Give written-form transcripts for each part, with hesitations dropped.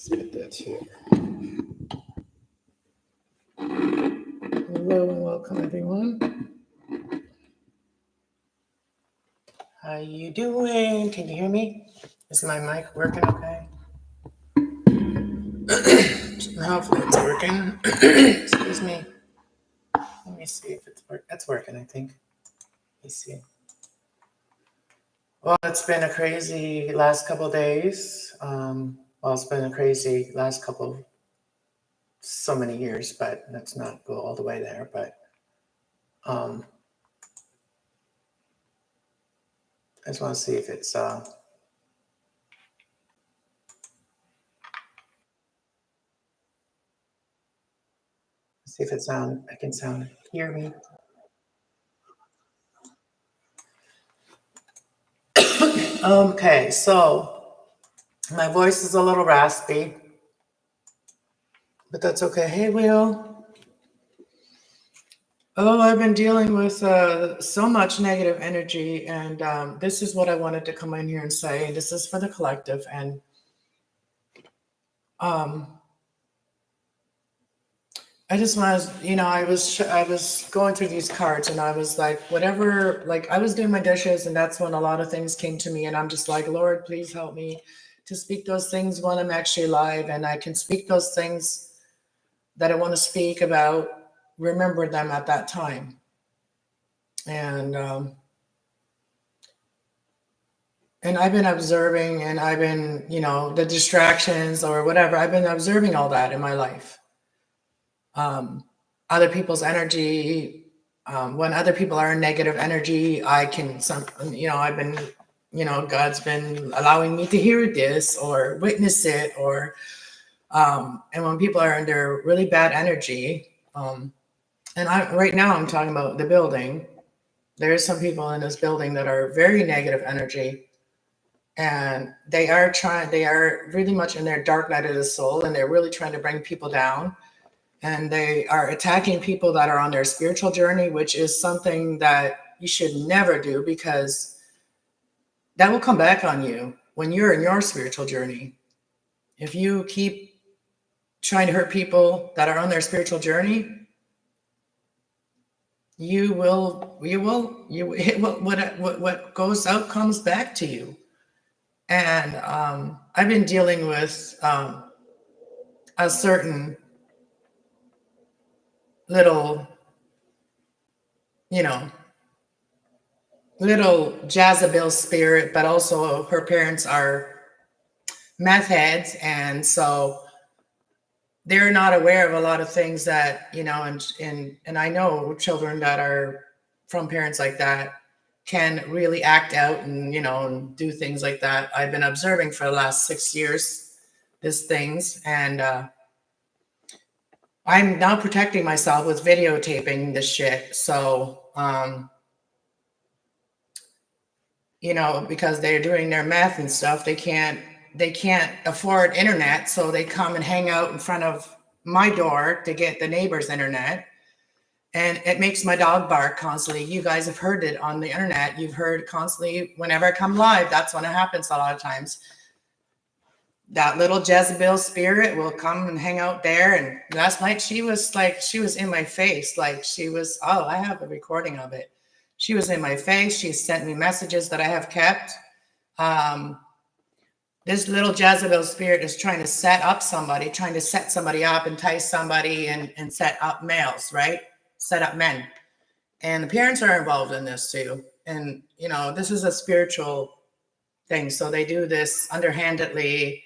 Let's get that here. Hello and welcome, everyone. How you doing? Can you hear me? Is my mic working okay? Hopefully it's working. Excuse me. Let me see if it's working. It's working, I think. Let me see. Well, it's been a crazy last couple of days. It's been a crazy last couple of so many years, but let's not go all the way there. But I just want to see if it's see if it's I can hear me. Okay, so my voice is a little raspy, but that's okay. Hey, Will. Oh, I've been dealing with so much negative energy, and this is what I wanted to come in here and say. This is for the collective, and I just want to, I was going through these cards, and I was like, whatever, like I was doing my dishes, and that's when a lot of things came to me, and I'm just like, Lord, please help me to speak those things when I'm actually live, and I can speak those things that I want to speak about, remember them at that time. And I've been observing, and I've been, the distractions or whatever, I've been observing all that in my life. Other people's energy, when other people are in negative energy, I've been, God's been allowing me to hear this or witness it, or, and when people are under really bad energy, and right now I'm talking about the building. There's some people in this building that are very negative energy, and they are really much in their dark night of the soul, and they're really trying to bring people down. And they are attacking people that are on their spiritual journey, which is something that you should never do, because that will come back on you when you're in your spiritual journey. If you keep trying to hurt people that are on their spiritual journey, what goes out comes back to you. And I've been dealing with a certain little Jezebel spirit, but also her parents are meth heads, and so they're not aware of a lot of things that, and I know children that are from parents like that can really act out and, and do things like that. I've been observing for the last 6 years these things, and I'm now protecting myself with videotaping this shit. So, because they're doing their math and stuff, they can't afford internet. So they come and hang out in front of my door to get the neighbor's internet. And it makes my dog bark constantly. You guys have heard it on the internet. You've heard constantly whenever I come live, that's when it happens a lot of times. That little Jezebel spirit will come and hang out there. And last night she was in my face. Like I have a recording of it. She was in my face. She sent me messages that I have kept. This little Jezebel spirit is trying to set somebody up, entice somebody, and set up males, right? Set up men. And the parents are involved in this too. And, this is a spiritual thing. So they do this underhandedly.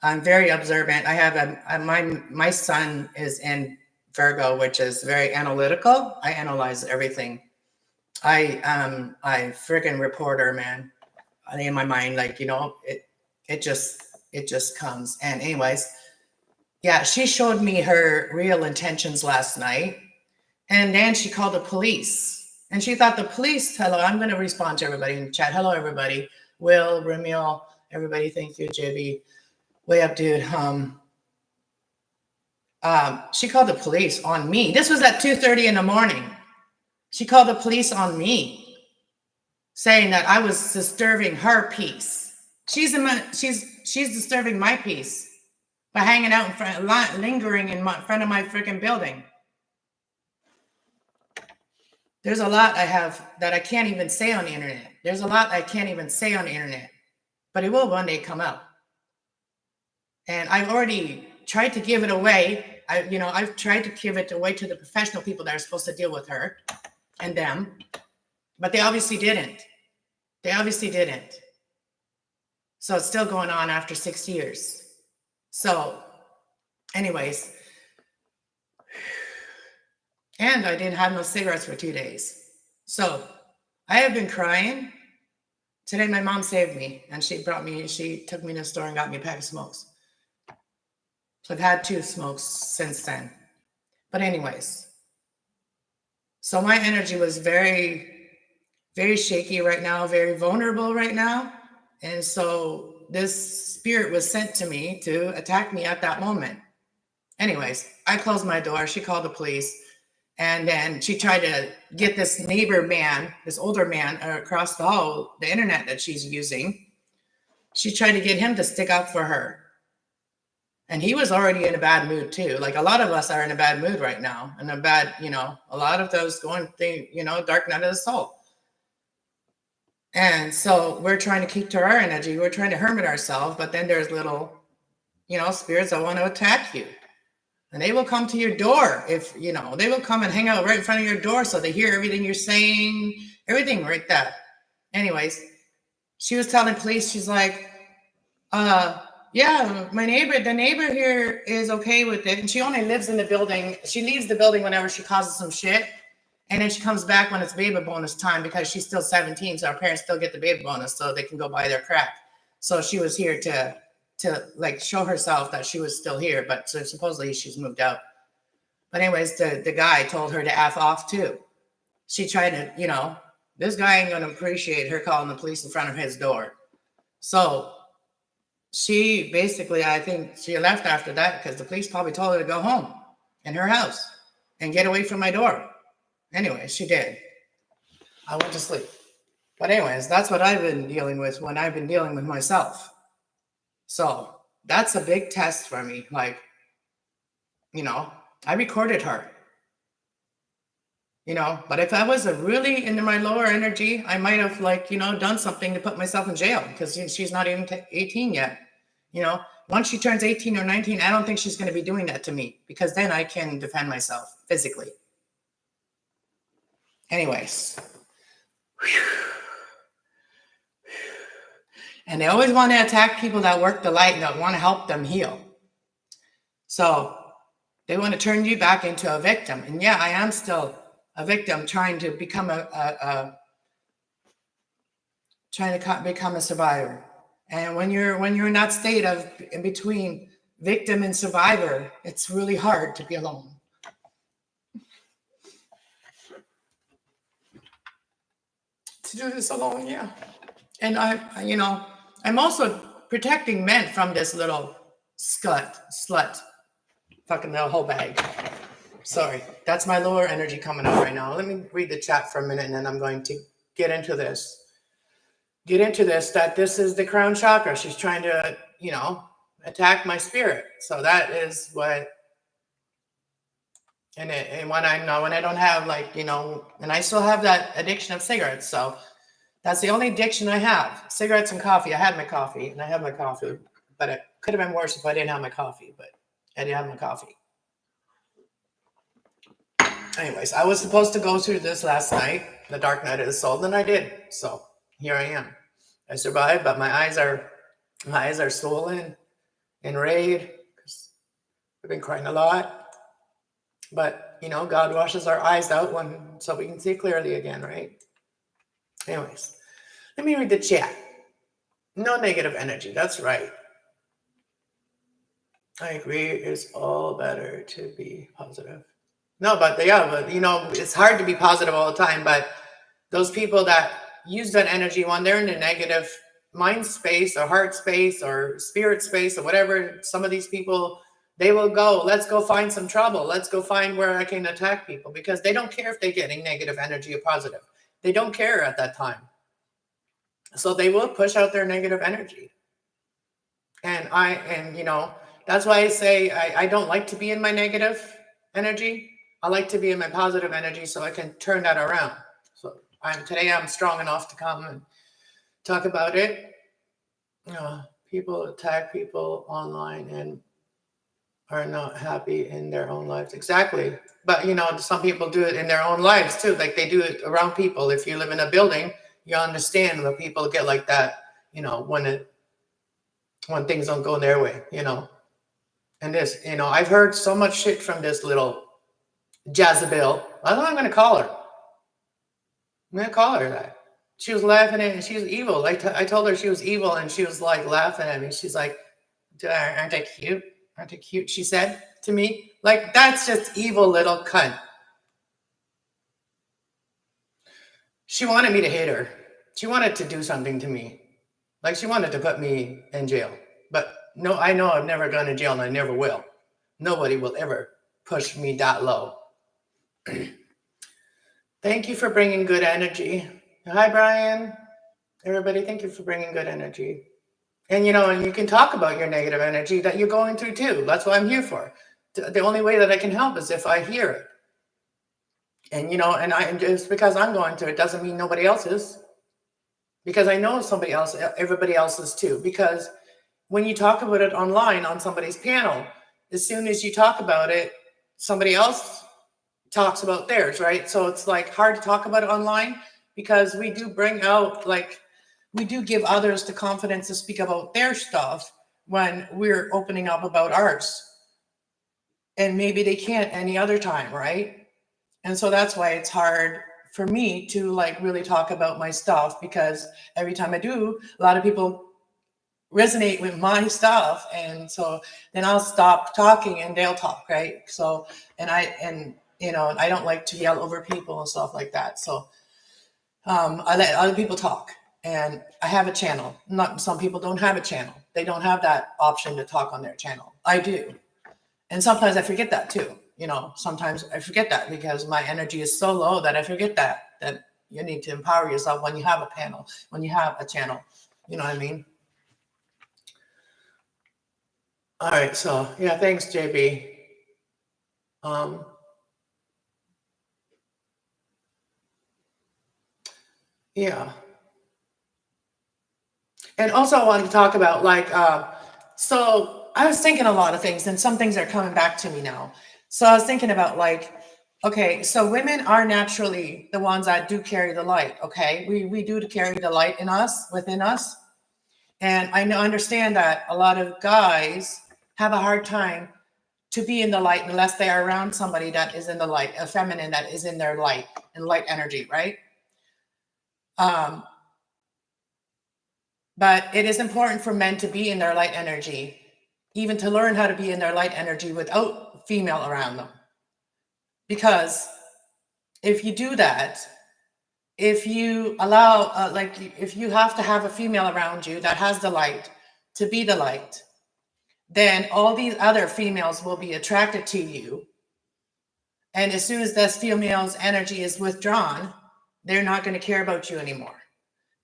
I'm very observant. I have my son is in Virgo, which is very analytical. I analyze everything. I friggin' reporter, man. In my mind, it just comes. And anyways, yeah, she showed me her real intentions last night. And then she called the police. And she thought the police, hello, I'm going to respond to everybody in the chat. Hello, everybody. Will, Remiel, everybody, thank you, JB. Way up, dude. She called the police on me. This was at 2:30 in the morning. She called the police on me, saying that I was disturbing her peace. She's disturbing my peace. by hanging out in front, lingering in front of my freaking building. There's a lot I have that I can't even say on the internet. There's a lot I can't even say on the internet, but it will one day come out. And I've already tried to give it away. I've tried to give it away to the professional people that are supposed to deal with her and them, but they obviously didn't. They obviously didn't. So it's still going on after 6 years. So anyways, and I didn't have no cigarettes for 2 days. So I have been crying. Today, my mom saved me and she took me to the store and got me a pack of smokes. So I've had 2 smokes since then. But anyways, so my energy was very, very shaky right now, very vulnerable right now. And so this spirit was sent to me to attack me at that moment. Anyways, I closed my door. She called the police. And then she tried to get this neighbor man, this older man across the hall, the internet that she's using. She tried to get him to stick up for her. And he was already in a bad mood too. Like a lot of us are in a bad mood right now. And a lot of those going through, dark night of the soul. And so we're trying to keep to our energy. We're trying to hermit ourselves. But then there's little, spirits that want to attack you. And they will come to your door they will come and hang out right in front of your door. So they hear everything you're saying, everything right there. Anyways, she was telling police, she's like, yeah, the neighbor here is okay with it. And she only lives in the building. She leaves the building whenever she causes some shit. And then she comes back when it's baby bonus time because she's still 17. So her parents still get the baby bonus so they can go buy their crack. So she was here to like show herself that she was still here, but so supposedly she's moved out. But anyways, the guy told her to F off too. She tried to, this guy ain't gonna appreciate her calling the police in front of his door. So she basically, I think she left after that because the police probably told her to go home in her house and get away from my door. Anyway, she did. I went to sleep. But anyways, that's what I've been dealing with when I've been dealing with myself. So that's a big test for me. Like, I recorded her, but if I was really into my lower energy, I might have done something to put myself in jail because she's not even 18 yet. Once she turns 18 or 19, I don't think she's going to be doing that to me because then I can defend myself physically. Anyways. And they always want to attack people that work the light and that want to help them heal. So they want to turn you back into a victim. And yeah, I am still a victim trying to become a survivor. And when you're in that state of in between victim and survivor, it's really hard to be alone. To do this alone, yeah. And I'm also protecting men from this little slut, fucking little whole bag. Sorry, that's my lower energy coming out right now. Let me read the chat for a minute and then I'm going to get into this. That this is the crown chakra. She's trying to, attack my spirit. So that is what, and when I don't have and I still have that addiction of cigarettes. So that's the only addiction I have. Cigarettes and coffee. I had my coffee and I have my coffee, but it could have been worse if I didn't have my coffee, but I didn't have my coffee. Anyways, I was supposed to go through this last night, the dark night of the soul, and I did. So here I am. I survived, but my eyes are swollen and rayed because I've been crying a lot. But, God washes our eyes out so we can see clearly again, right? Anyways, let me read the chat. No negative energy. That's right. I agree. It's all better to be positive. No, but it's hard to be positive all the time. But those people that use that energy when they're in a negative mind space or heart space or spirit space or whatever, some of these people, they will go, let's go find some trouble. Let's go find where I can attack people because they don't care if they're getting negative energy or positive. They don't care at that time. So they will push out their negative energy. And that's why I say I don't like to be in my negative energy. I like to be in my positive energy so I can turn that around. So today I'm strong enough to come and talk about it. People attack people online and are not happy in their own lives. Exactly. But, some people do it in their own lives too. Like they do it around people. If you live in a building, you understand when people get like that, when things don't go their way, And this, I've heard so much shit from this little Jezebel. That's what I'm going to call her. I'm going to call her that. She was laughing at me. She was evil. I told her she was evil, and she was like laughing at me. She's like, aren't I cute? Aren't I cute? She said to me. Like, that's just evil little cunt. She wanted me to hit her. She wanted to do something to me. Like, she wanted to put me in jail. But no, I know I've never gone to jail, and I never will. Nobody will ever push me that low. Thank you for bringing good energy. Hi, Brian. Everybody, thank you for bringing good energy. And, and you can talk about your negative energy that you're going through too. That's what I'm here for. The only way that I can help is if I hear it. And, and just because I'm going through it doesn't mean nobody else is. Because I know everybody else is too. Because when you talk about it online on somebody's panel, as soon as you talk about it, somebody else talks about theirs, right? So it's like hard to talk about it online because we do bring out, we do give others the confidence to speak about their stuff when we're opening up about ours. And maybe they can't any other time, right? And so that's why it's hard for me to really talk about my stuff, because every time I do, a lot of people resonate with my stuff. And so then I'll stop talking and they'll talk, right? So, and I don't like to yell over people and stuff like that. So I let other people talk, and I have a channel. Some people don't have a channel. They don't have that option to talk on their channel. I do. And sometimes I forget that too. Sometimes I forget that because my energy is so low that I forget that you need to empower yourself when you have a panel, when you have a channel. You know what I mean? All right. So yeah, thanks, JB. Yeah. And also I wanted to talk about so I was thinking a lot of things, and some things are coming back to me now. So I was thinking about okay, so women are naturally the ones that do carry the light. Okay. We do carry the light within us. And I understand that a lot of guys have a hard time to be in the light unless they are around somebody that is in the light, a feminine that is in their light and light energy, right? But it is important for men to be in their light energy, even to learn how to be in their light energy without female around them. Because if you do that, if you allow, if you have to have a female around you that has the light to be the light, then all these other females will be attracted to you. And as soon as this female's energy is withdrawn, they're not going to care about you anymore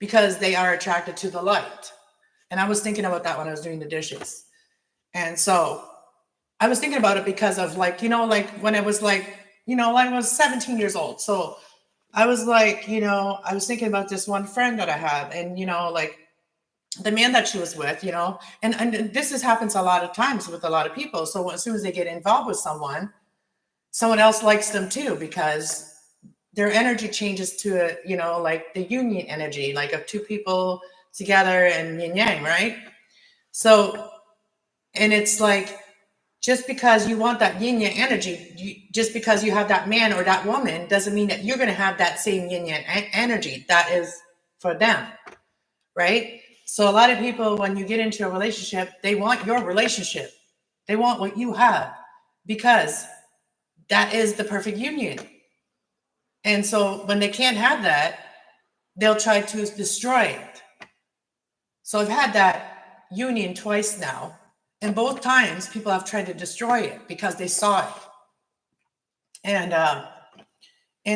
because they are attracted to the light. And I was thinking about that when I was doing the dishes. And so I was thinking about it because of when I was I was 17 years old. So I was I was thinking about this one friend that I had, and, the man that she was with, and this happens a lot of times with a lot of people. So as soon as they get involved with someone else likes them too, because their energy changes to the union energy, of two people together and yin yang, right? So, and it's just because you want that yin yang energy, just because you have that man or that woman doesn't mean that you're going to have that same yin yang energy. That is for them, right? So a lot of people, when you get into a relationship, they want your relationship. They want what you have, because that is the perfect union. And so when they can't have that, they'll try to destroy it. So I've had that union twice now. And both times people have tried to destroy it because they saw it. And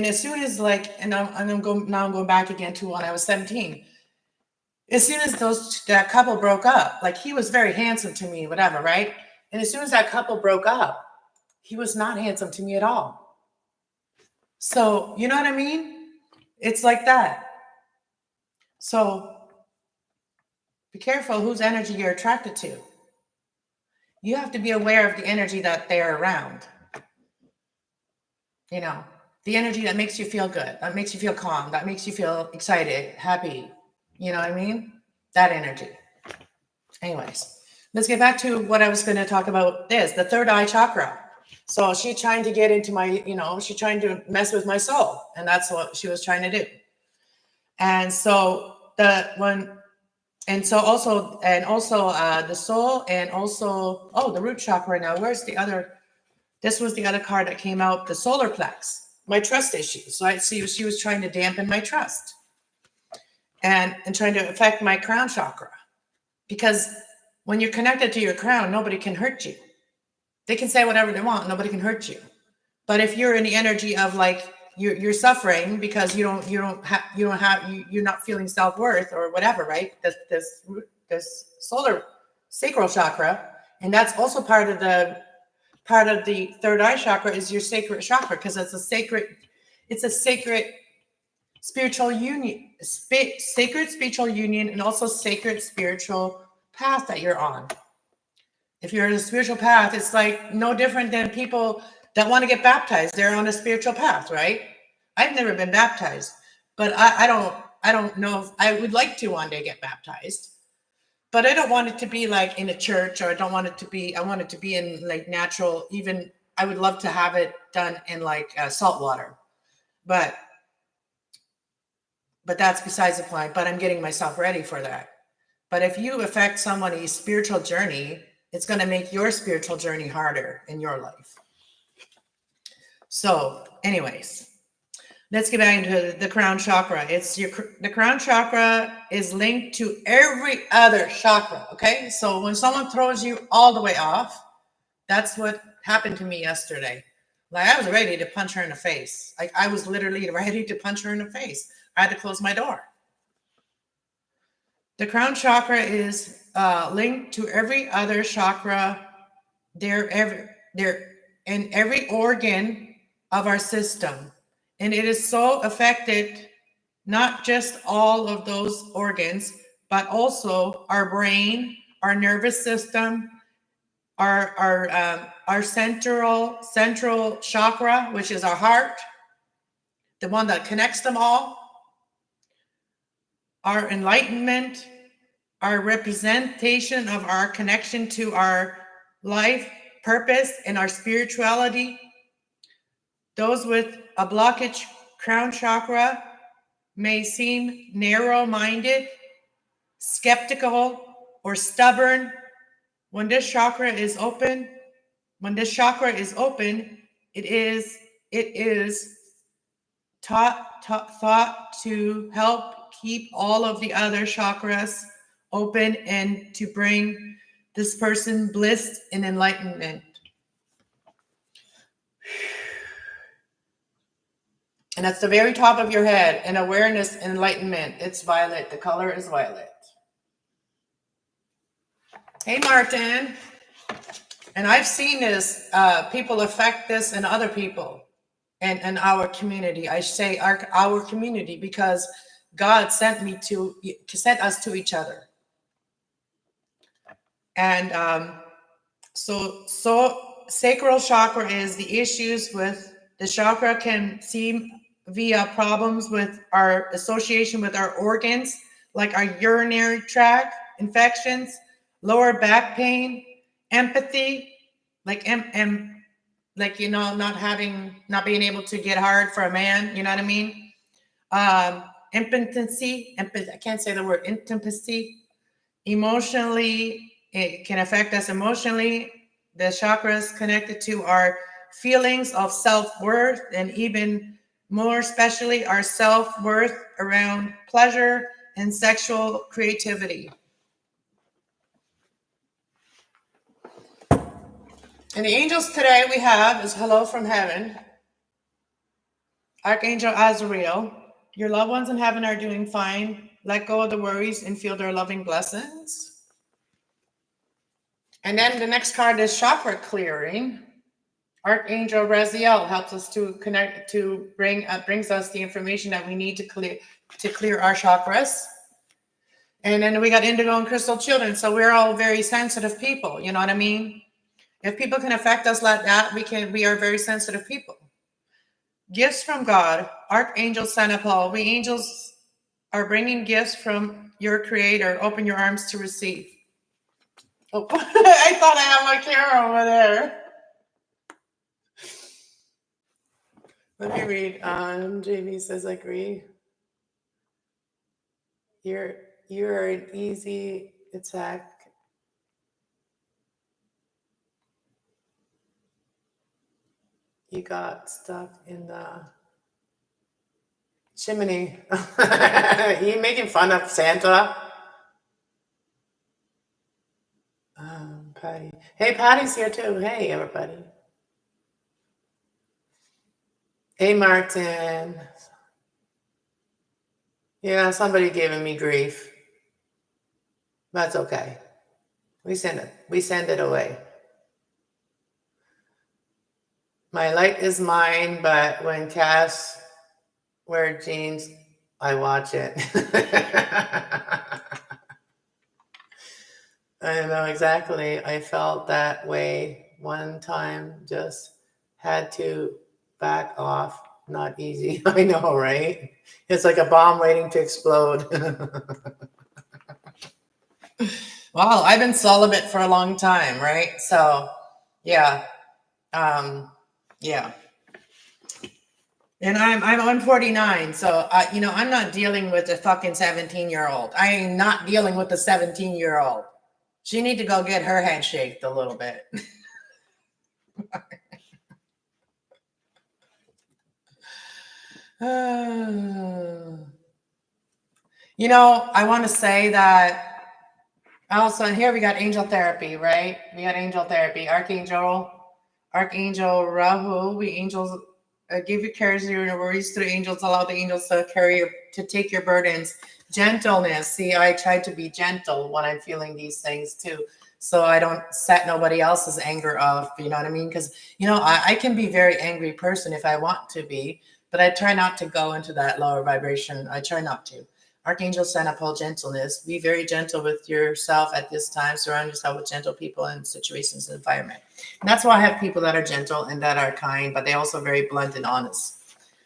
as soon as I'm going back again to when I was 17. As soon as that couple broke up, he was very handsome to me, whatever, right? And as soon as that couple broke up, he was not handsome to me at all. So, you know what I mean? It's like that. So be careful whose energy you're attracted to. You have to be aware of the energy that they're around. You know, the energy that makes you feel good, that makes you feel calm, that makes you feel excited, happy. You know what I mean? That energy. Anyways, let's get back to what I was going to talk about the third eye chakra. So she's trying to get into my, she's trying to mess with my soul. And that's what she was trying to do. And so the soul, and also, the root chakra. Now, where's the other? This was the other card that came out, the solar plex, my trust issues. So I see she was trying to dampen my trust and trying to affect my crown chakra. Because when you're connected to your crown, nobody can hurt you. They can say whatever they want. Nobody can hurt you. But if you're in the energy of like you're suffering because you're not feeling self-worth or whatever, right? This solar sacral chakra, and that's also part of the third eye chakra is your sacred chakra, because it's a sacred spiritual union, sacred spiritual union, and also sacred spiritual path that you're on. If you're in a spiritual path, it's like no different than people that want to get baptized. They're on a spiritual path, right? I've never been baptized, but I don't know if I would like to one day get baptized, but I don't want it to be like in a church, or I want it to be in like natural, even I would love to have it done in like salt water, but that's besides the point. But I'm getting myself ready for that. But if you affect somebody's spiritual journey, it's going to make your spiritual journey harder in your life. So anyways, let's get back into the crown chakra. The crown chakra is linked to every other chakra. Okay. So when someone throws you all the way off, that's what happened to me yesterday. Like I was ready to punch her in the face. Like I was literally ready to punch her in the face. I had to close my door. The crown chakra is linked to every other chakra. They're in every organ of our system. And it is so affected, not just all of those organs, but also our brain, our nervous system, our central chakra, which is our heart, the one that connects them all, our enlightenment, our representation of our connection to our life purpose and our spirituality. Those with a blockage crown chakra may seem narrow-minded, skeptical, or stubborn. When this chakra is open, it is thought to help keep all of the other chakras open and to bring this person bliss and enlightenment. And that's the very top of your head, and awareness and enlightenment. It's violet. The color is violet. Hey, Martin. And I've seen this, people affect this in other people and our community. I say our community because God sent us to each other. And so sacral chakra is the issues with the chakra can seem via problems with our association with our organs, like our urinary tract infections, lower back pain, empathy, not being able to get hard for a man, you know what I mean? Impotency, I can't say the word, intimacy. Emotionally, it can affect us emotionally. The chakras connected to our feelings of self-worth, and even more especially our self-worth around pleasure and sexual creativity. And the angels today we have is hello from heaven. Archangel Azrael. Your loved ones in heaven are doing fine. Let go of the worries and feel their loving blessings. And then the next card is chakra clearing. Archangel Raziel helps us to connect, to brings us the information that we need to clear our chakras. And then we got indigo and crystal children. So we're all very sensitive people. You know what I mean? If people can affect us like that, we are very sensitive people. Gifts from God, Archangel Santa Paul. We angels are bringing gifts from your creator. Open your arms to receive. Oh, I thought I had my camera over there. Let me read. JV says, I agree. You're an easy attack. You got stuck in the chimney. You making fun of Santa? Patty. Hey, Patty's here too. Hey, everybody. Hey, Martin. Yeah, somebody giving me grief. That's okay. We send it away. My light is mine, but when Cass wear jeans, I watch it. I know exactly. I felt that way one time. Just had to back off. Not easy. I know, right? It's like a bomb waiting to explode. Wow, I've been celibate for a long time, right? So, yeah. Yeah. And I'm 49, so I'm not dealing with a fucking 17-year-old. I am not dealing with a 17-year-old. She need to go get her head shaked a little bit. I want to say that also, and here we got angel therapy, right? We got angel therapy. Archangel Rahu. We angels give you cares and your worries to the angels. Allow the angels to take your burdens. Gentleness. See, I try to be gentle when I'm feeling these things too, so I don't set nobody else's anger off. You know what I mean? Because I can be a very angry person if I want to be, but I try not to go into that lower vibration. I try not to. Archangel Santa Paul, gentleness. Be very gentle with yourself at this time. Surround yourself with gentle people and situations and environment. And that's why I have people that are gentle and that are kind, but they're also very blunt and honest.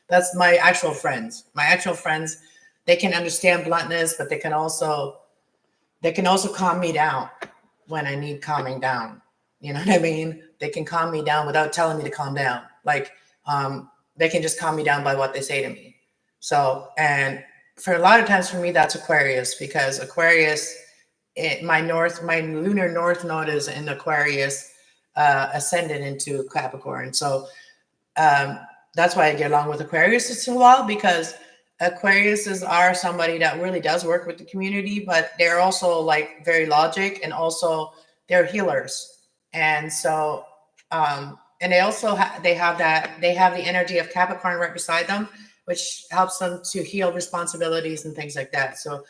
That's my actual friends. My actual friends, they can understand bluntness, but they can also calm me down when I need calming down. You know what I mean? They can calm me down without telling me to calm down. Like, they can just calm me down by what they say to me. So, and for a lot of times for me, that's Aquarius, because Aquarius, my lunar north node is in Aquarius, ascended into Capricorn. So that's why I get along with Aquarius so well, because Aquariuses are somebody that really does work with the community, but they're also like very logic, and also they're healers. And so, and they also they have the energy of Capricorn right beside them, which helps them to heal responsibilities and things like that. So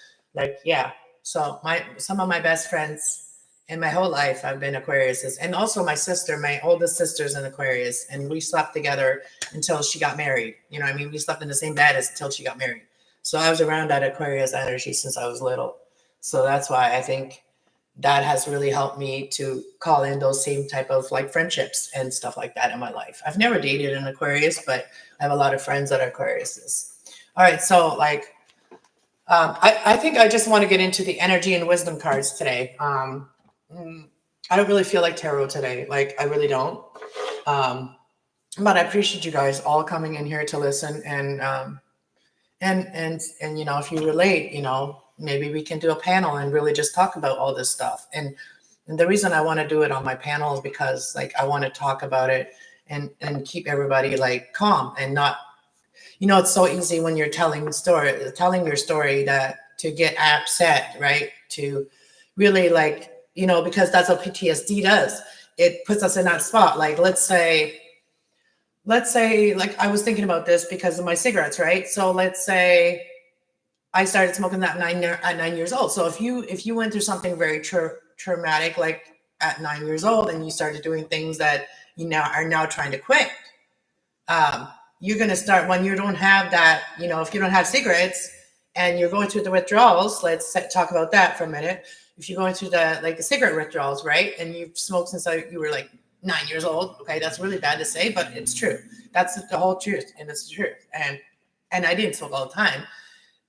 so some of my best friends in my whole life have been Aquariuses. And also my sister, my oldest sister's an Aquarius, and we slept together until she got married. You know what I mean? We slept in the same bed until she got married. So I was around that Aquarius energy since I was little. So that's why I think that has really helped me to call in those same type of like friendships and stuff like that in my life. I've never dated an Aquarius, but I have a lot of friends that are Aquariuses. All right. So like, I think I just want to get into the energy and wisdom cards today. I don't really feel like tarot today. Like, I really don't. But I appreciate you guys all coming in here to listen, and if you relate, maybe we can do a panel and really just talk about all this stuff. And the reason I want to do it on my panel is because like I want to talk about it and keep everybody like calm and not, it's so easy when you're telling your story that to get upset, right? To really like, because that's what PTSD does. It puts us in that spot. Like, let's say like I was thinking about this because of my cigarettes, right? So let's say I started smoking that at 9 years old. So if you went through something very traumatic, like at 9 years old and you started doing things that you now are now trying to quit. You're going to start when you don't have that, if you don't have cigarettes and you're going through the withdrawals, let's talk about that for a minute. If you're going through the cigarette withdrawals, right? And you've smoked since you were like 9 years old. Okay. That's really bad to say, but it's true. That's the whole truth. And it's the truth. And I didn't smoke all the time,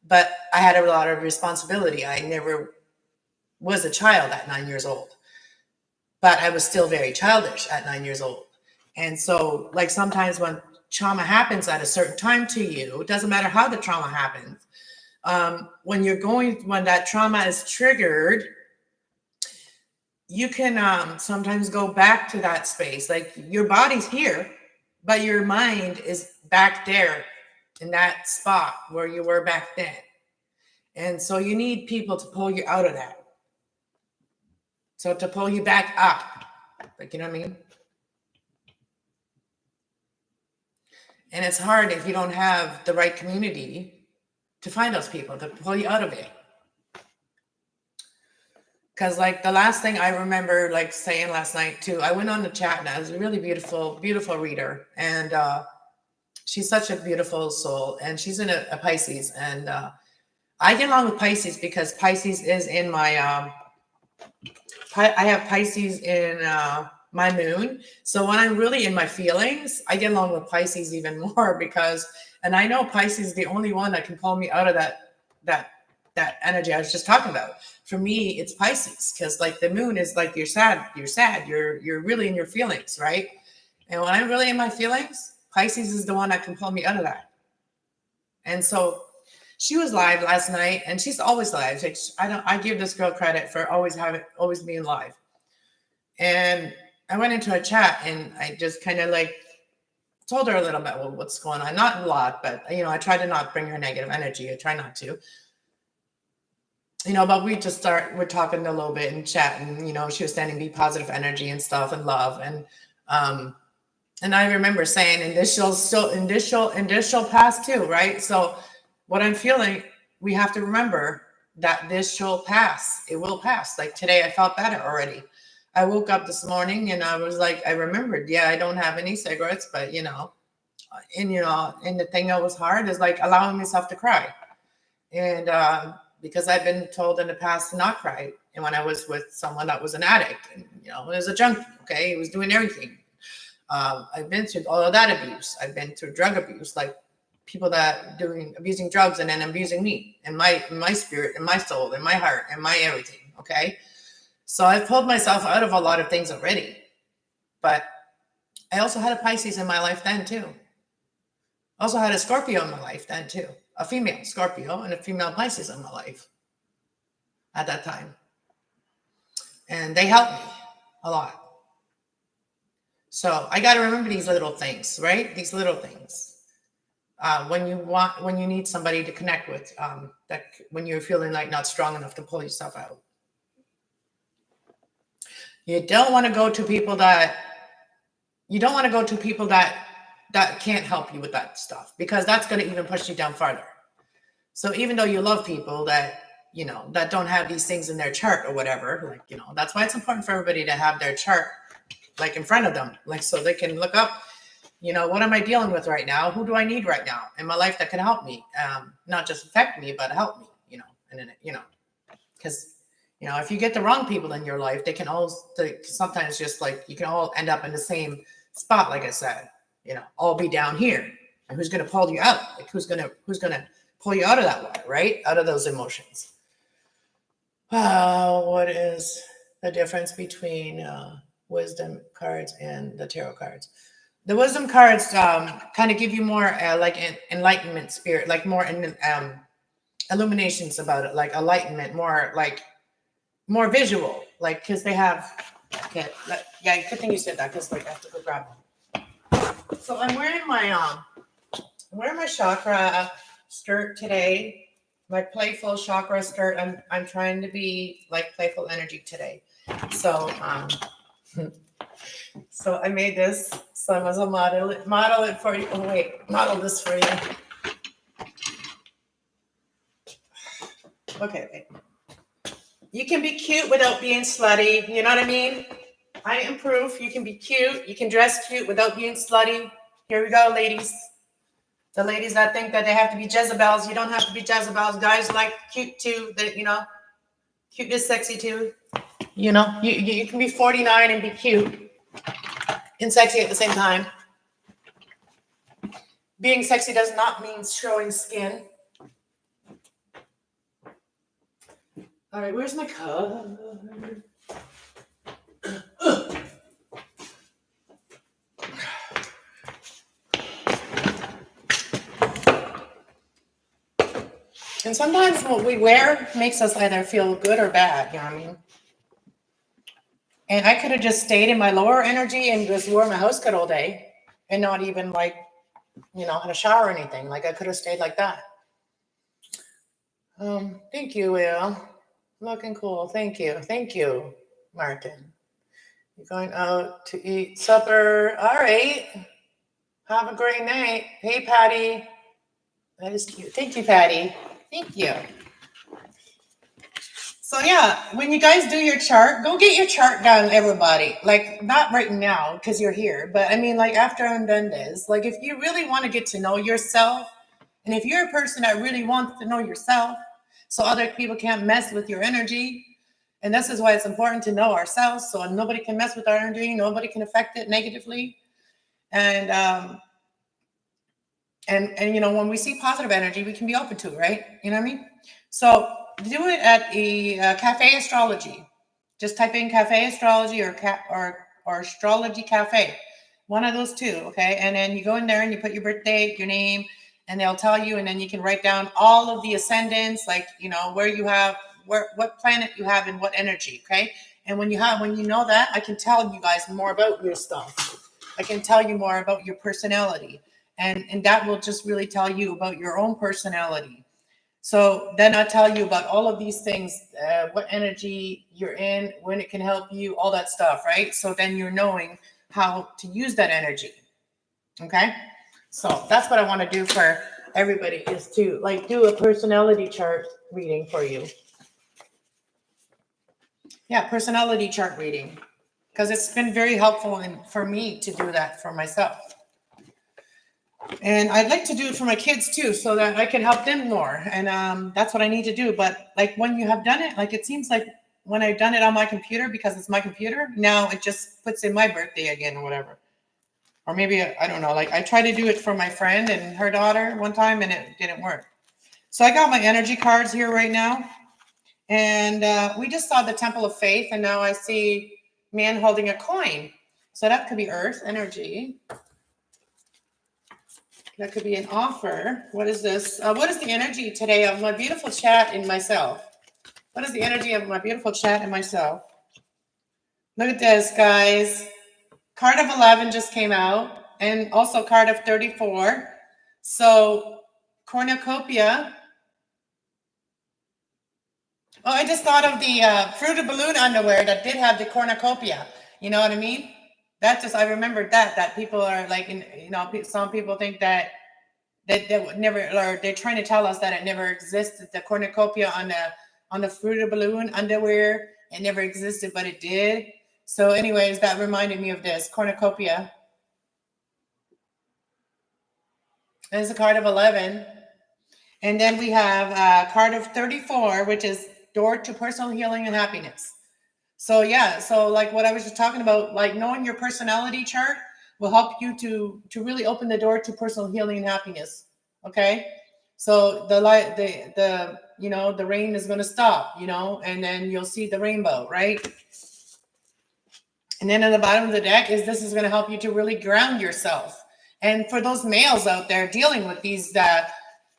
but I had a lot of responsibility. I never was a child at 9 years old, but I was still very childish at 9 years old. And so like sometimes when trauma happens at a certain time to you, it doesn't matter how the trauma happens. When that trauma is triggered, you can sometimes go back to that space. Like your body's here, but your mind is back there in that spot where you were back then. And so you need people to pull you out of that. So to pull you back up, like, you know what I mean? And it's hard if you don't have the right community to find those people to pull you out of it. Because like the last thing I remember like saying last night too, I went on the chat and I was a really beautiful, beautiful reader. And she's such a beautiful soul. And she's in a Pisces. And I get along with Pisces because Pisces is in my, I have Pisces in my moon. So when I'm really in my feelings, I get along with Pisces even more because, and I know Pisces is the only one that can pull me out of that energy I was just talking about. For me, it's Pisces because like the moon is like, you're sad, you're really in your feelings, right? And when I'm really in my feelings, Pisces is the one that can pull me out of that. And so she was live last night and she's always live. Like, I give this girl credit for always being live. And I went into a chat and I just kind of like told her a little bit what's going on. Not a lot, but I try to not bring her negative energy. I try not to. But we're talking a little bit and chatting, she was sending me positive energy and stuff and love. And I remember saying, and this shall pass too, right? So what I'm feeling, we have to remember that this shall pass. It will pass. Like today, I felt better already. I woke up this morning and I was like, I remembered, I don't have any cigarettes, but and the thing that was hard is like allowing myself to cry. And because I've been told in the past to not cry. And when I was with someone that was an addict and, was a junkie, okay, he was doing everything. I've been through all of that abuse. I've been through drug abuse, like people that abusing drugs and then abusing me and my spirit and my soul and my heart and my everything. Okay. So I've pulled myself out of a lot of things already, but I also had a Pisces in my life then too. Also had a Scorpio in my life then too. A female Scorpio and a female Pisces in my life at that time. And they helped me a lot. So I got to remember these little things, right? These little things. When you need somebody to connect with, that when you're feeling like not strong enough to pull yourself out. You don't want to go to people that can't help you with that stuff because that's going to even push you down farther. So even though you love people that, that don't have these things in their chart or whatever, like, that's why it's important for everybody to have their chart like in front of them, like, so they can look up, what am I dealing with right now? Who do I need right now in my life that can help me? Not just affect me, but help me, and then, because, if you get the wrong people in your life, they can sometimes just like, you can all end up in the same spot. Like I said, all be down here and who's going to pull you out? Like who's going to pull you out of that way, right? Out of those emotions. What is the difference between wisdom cards and the tarot cards? The wisdom cards kind of give you more like an enlightenment spirit, like more illuminations about it, like enlightenment, more visual, like because they have. Okay, good thing you said that because like I have to go grab them. So I'm wearing my chakra skirt today. My playful chakra skirt. I'm trying to be like playful energy today. So so I made this. So I was a model it for you. Oh wait, model this for you. Okay, wait. You can be cute without being slutty. You know what I mean? I am proof you can be cute. You can dress cute without being slutty. Here we go, ladies. The ladies that think that they have to be Jezebels, you don't have to be Jezebels. Guys like cute too. That, you know, cute is sexy too. You know, you can be 49 and be cute and sexy at the same time. Being sexy does not mean showing skin. All right, where's my card? And sometimes what we wear makes us either feel good or bad, you know what I mean? And I could have just stayed in my lower energy and just wore my house coat all day and not even like, you know, had a shower or anything. Like I could have stayed like that. Thank you, Will. Looking cool. Thank you. Thank you, Martin. You're going out to eat supper. All right. Have a great night. Hey, Patty. That is cute. Thank you, Patty. Thank you. So yeah, when you guys do your chart, go get your chart done, everybody. Like not right now because you're here, but I mean like after I'm done this, like if you really want to get to know yourself, and if you're a person that really wants to know yourself, so other people can't mess with your energy, and this is why it's important to know ourselves, so nobody can mess with our energy, nobody can affect it negatively, and you know when we see positive energy, we can be open to it, right? You know what I mean? So do it at the Cafe Astrology. Just type in Cafe Astrology or Astrology Cafe. One of those two, okay? And then you go in there and you put your birth date, your name, and they'll tell you, and then you can write down all of the ascendants, like, you know, where you have, what planet you have and what energy, okay? And when you know that, I can tell you guys more about your stuff. I can tell you more about your personality. And that will just really tell you about your own personality. So then I'll tell you about all of these things, what energy you're in, when it can help you, all that stuff, right? So then you're knowing how to use that energy, okay? So that's what I want to do for everybody, is to like do a personality chart reading for you. Yeah, personality chart reading, because it's been very helpful for me to do that for myself. And I'd like to do it for my kids too, so that I can help them more. And that's what I need to do. But like when you have done it, like it seems like when I've done it on my computer, because it's my computer, now it just puts in my birthday again or whatever. Or maybe, I don't know, like I tried to do it for my friend and her daughter one time and it didn't work. So I got my energy cards here right now. And we just saw the Temple of Faith, and now I see man holding a coin. So that could be earth energy. That could be an offer. What is this? What is the energy today of my beautiful chat in myself? What is the energy of my beautiful chat in myself? Look at this, guys. Card of 11 just came out, and also card of 34. So cornucopia. Oh, I just thought of the fruited balloon underwear that did have the cornucopia. You know what I mean? That just, I remembered that people are like, you know, some people think that would never, or they're trying to tell us that it never existed. The cornucopia on the fruited balloon underwear, it never existed, but it did. So anyways, that reminded me of this cornucopia. There's a card of 11. And then we have a card of 34, which is door to personal healing and happiness. So yeah, so like what I was just talking about, like knowing your personality chart will help you to really open the door to personal healing and happiness. Okay, so the you know, the rain is going to stop, you know, and then you'll see the rainbow, right? And then at the bottom of the deck is this is going to help you to really ground yourself. And for those males out there dealing with these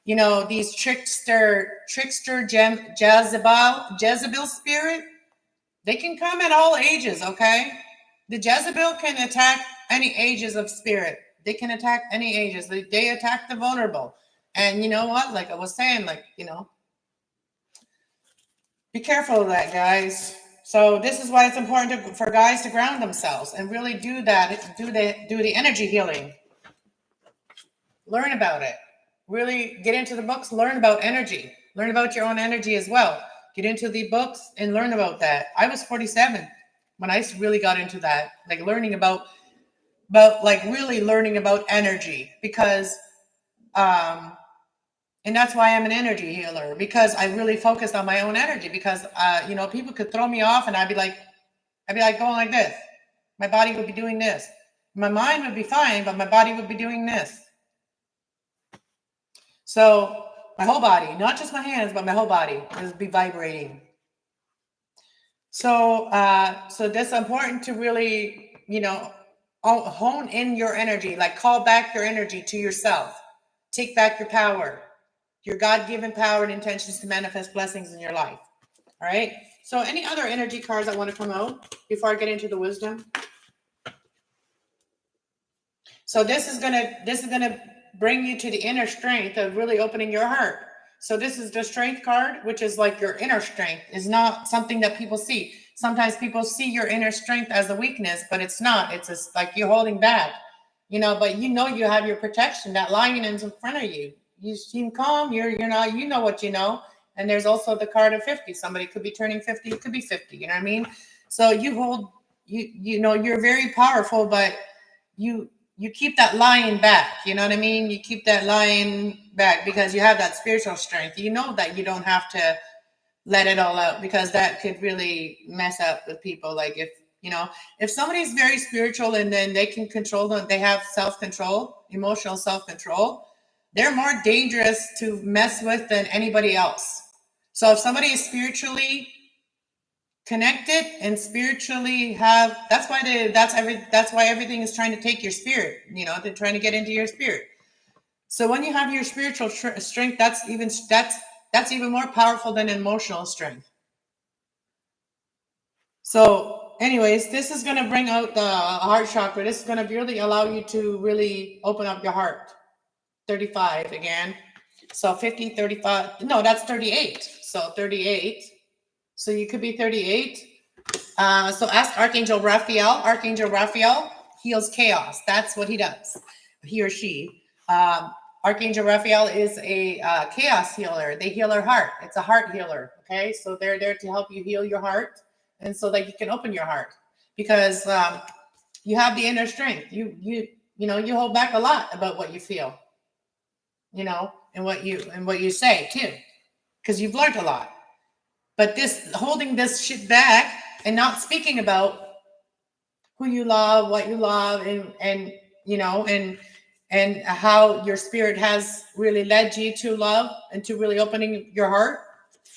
you know, these trickster Jezebel spirit, they can come at all ages, okay? The Jezebel can attack any ages of spirit. They can attack any ages. They attack the vulnerable. And you know what? Like I was saying, like, you know, be careful of that, guys. So this is why it's important for guys to ground themselves and really do that, do the energy healing. Learn about it. Really get into the books, learn about energy. Learn about your own energy as well. Get into the books and learn about that. I was 47 when I really got into that, like learning about like really learning about energy, because and that's why I'm an energy healer, because I really focused on my own energy, because you know, people could throw me off and I'd be like going like this. My body would be doing this. My mind would be fine, but my body would be doing this. So my whole body, not just my hands, but my whole body would be vibrating. So so that's important to really, you know, hone in your energy, like call back your energy to yourself. Take back your power, your God-given power and intentions to manifest blessings in your life. All right. So any other energy cards that want to come out before I get into the wisdom? So this is gonna bring you to the inner strength of really opening your heart. So this is the strength card, which is like your inner strength. Is not something that people see. Sometimes people see your inner strength as a weakness, but it's not. It's just like you're holding back, you know. But you know you have your protection. That lion is in front of you. You seem calm. You're not. You know what you know. And there's also the card of 50. Somebody could be turning 50. It could be 50. You know what I mean? So you hold. You know you're very powerful, but you keep that lion back. You know what I mean? You keep that lion back because you have that spiritual strength. You know that you don't have to let it all out, because that could really mess up with people. Like if, you know, if somebody's very spiritual and then they can control them, they have self-control, emotional self-control, they're more dangerous to mess with than anybody else. So if somebody is spiritually connected and spiritually have, that's why everything is trying to take your spirit, you know, they're trying to get into your spirit. So when you have your spiritual strength, that's even more powerful than emotional strength. So anyways, this is going to bring out the heart chakra. This is going to really allow you to really open up your heart. 35 again. So 50, 35, no, that's 38. So 38. So you could be 38. So ask Archangel Raphael. Archangel Raphael heals chaos. That's what he does. He or she. Archangel Raphael is a chaos healer. They heal our heart. It's a heart healer. Okay, so they're there to help you heal your heart, and so that you can open your heart, because you have the inner strength. You know you hold back a lot about what you feel, you know, and what you say too, because you've learned a lot. But this holding this shit back and not speaking about who you love, what you love, and you know, and how your spirit has really led you to love and to really opening your heart.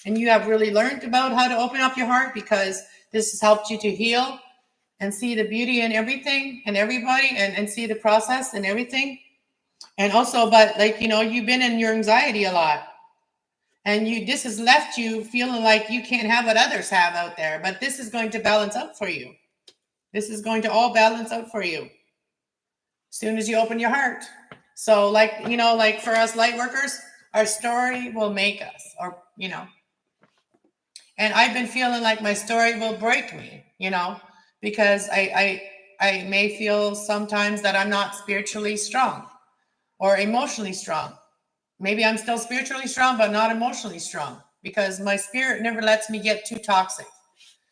And you have really learned about how to open up your heart, because this has helped you to heal and see the beauty in everything and everybody, and see the process and everything. And also, but like, you know, you've been in your anxiety a lot. And this has left you feeling like you can't have what others have out there. But this is going to balance out for you. This is going to all balance out for you as soon as you open your heart. So like, you know, like for us light workers, our story will make us, or, you know. And I've been feeling like my story will break me, you know, because I may feel sometimes that I'm not spiritually strong or emotionally strong. Maybe I'm still spiritually strong, but not emotionally strong, because my spirit never lets me get too toxic.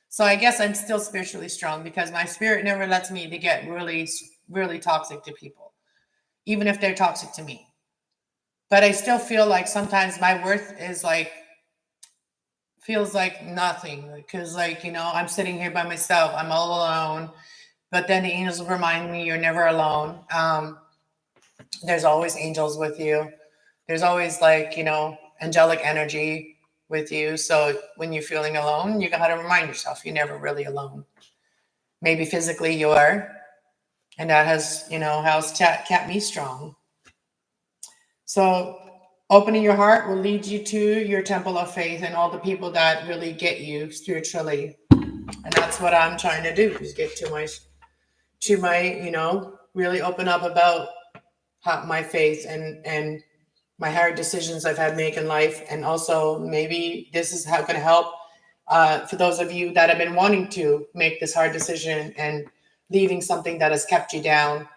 So I guess I'm still spiritually strong because my spirit never lets me to get really, really toxic to people, even if they're toxic to me. But I still feel like sometimes my worth is like, feels like nothing, because like, you know, I'm sitting here by myself, I'm all alone. But then the angels will remind me you're never alone. There's always angels with you. There's always, like, you know, angelic energy with you. So when you're feeling alone, you got to remind yourself you're never really alone. Maybe physically you are, and that has, you know, kept me strong. So opening your heart will lead you to your temple of faith and all the people that really get you spiritually. And that's what I'm trying to do, is get to my, you know, really open up about my faith and my hard decisions I've had to make in life. And also maybe this is how going to help for those of you that have been wanting to make this hard decision and leaving something that has kept you down,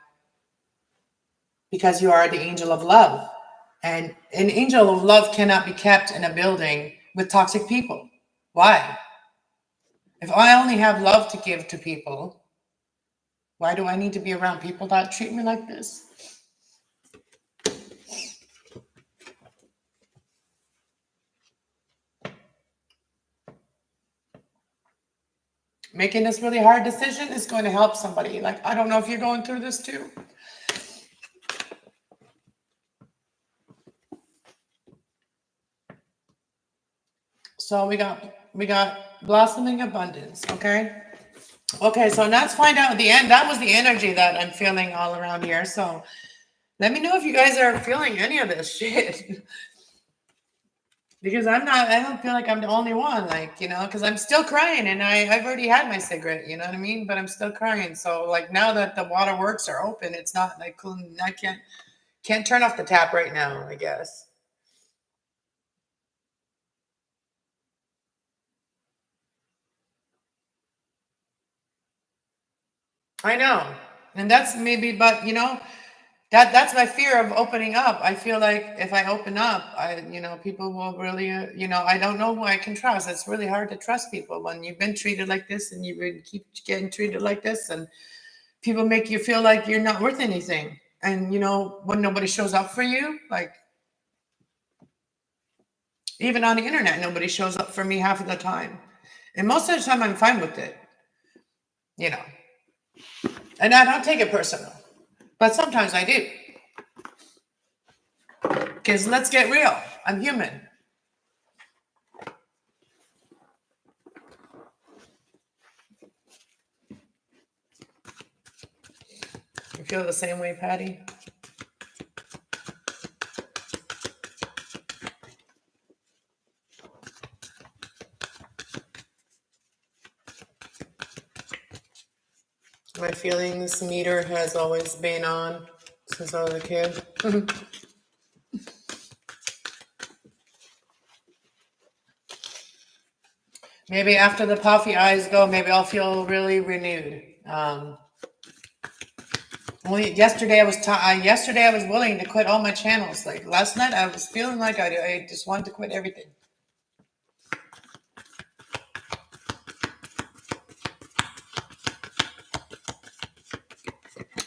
because you are the angel of love. And an angel of love cannot be kept in a building with toxic people. Why? If I only have love to give to people, why do I need to be around people that treat me like this? Making this really hard decision is going to help somebody. Like, I don't know if you're going through this too. So we got blossoming abundance, okay? Okay, so let's find out at the end. That was the energy that I'm feeling all around here. So let me know if you guys are feeling any of this shit. Because I don't feel like I'm the only one, like, you know, because I'm still crying and I've already had my cigarette, you know what I mean? But I'm still crying. So like now that the waterworks are open, it's not like I can't turn off the tap right now, I guess. I know. And that's maybe, but you know, that's my fear of opening up. I feel like if I open up, people will really, I don't know who I can trust. It's really hard to trust people when you've been treated like this and you keep getting treated like this, and people make you feel like you're not worth anything. And when nobody shows up for you, like even on the internet, nobody shows up for me half of the time. And most of the time I'm fine with it, you know. And I don't take it personal. But sometimes I do. Because let's get real. I'm human. You feel the same way, Patty? My feeling this meter has always been on since I was a kid. Maybe after the puffy eyes go, maybe I'll feel really renewed. Only yesterday I was willing to quit all my channels. Like last night, I was feeling like I just wanted to quit everything.